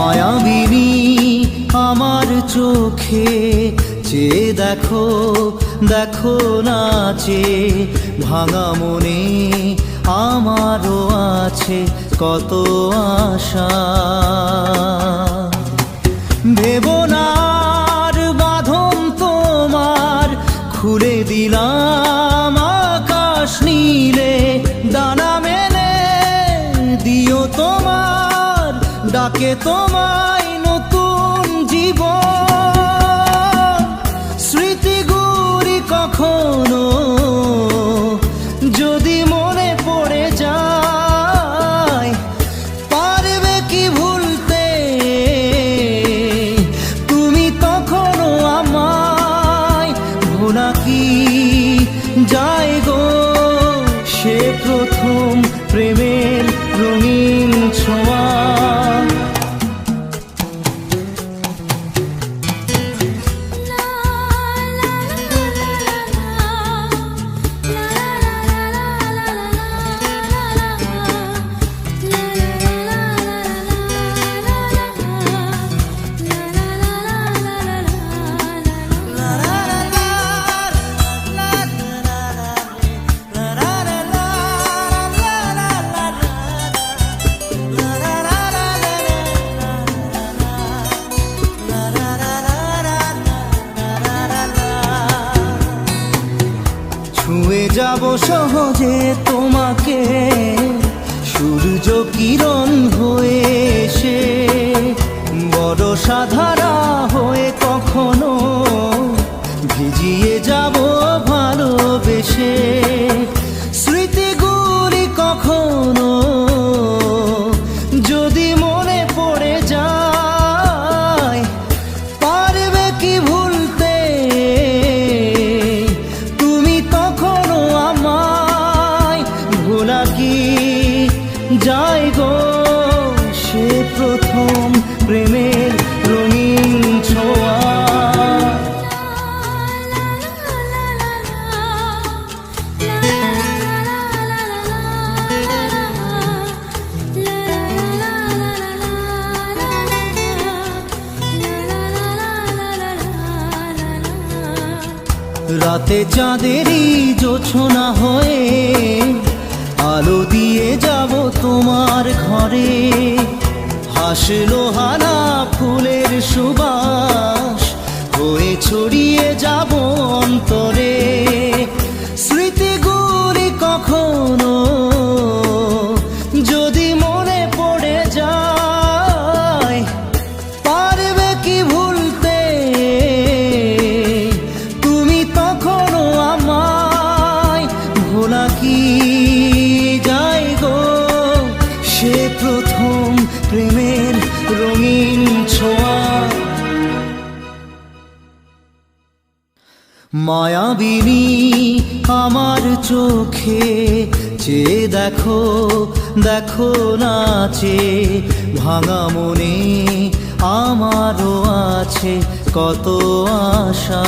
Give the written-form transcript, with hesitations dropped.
মায়াবিনী আমার চোখে চেয়ে দেখো, দেখো নাচে ভাঙা মনে আমারও আছে কত আশা। ভেবনার বাঁধন তোমার খুলে দিলাম আকাশ নীলে, ডানা মেলে দিও তোমার ডাকে তোমায় নতুন জীবন। স্মৃতিগুলি কখনো যদি মনে পড়ে যায়, পারবে কি ভুলতে তুমি তখনও আমায়? ভোলা কি যায় গো সে প্রথম প্রেমের রঙিন ছোঁয়া। ছুঁয়ে যাব সহজে তোমাকে সূর্য কিরণ হয়ে এসে, বড় সাধারা হয়ে কখনো ভিজিয়ে যাব ভালোবেসে। স্মৃতিগুলি কখনো যদি মনে পড়ে যায়, পারবে কি ভুলতে তুমি তখনও আমায়? ভোলা কি যায় গো সে প্রথম প্রেমের রঙিন ছোঁয়া। রাতে চাঁদেরই জোছনা হয়ে আলো দিয়ে যাব তোমার ঘরে, হাসলো হানা ফুলের সুবাস হয়ে ছড়িয়ে যাব অন্তরে। স্মৃতিগুলি কখনো যদি মনে পড়ে যায়, পারবে কি ভুলতে তুমি তখনও আমায়? ভোলা কি যায় গো সে প্রথম প্রেমের রঙিন ছোঁয়া। মায়াবিনী আমার চোখে চেয়ে দেখো, দেখো নাচে ভাঙা মনে আমারও আছে কত আশা।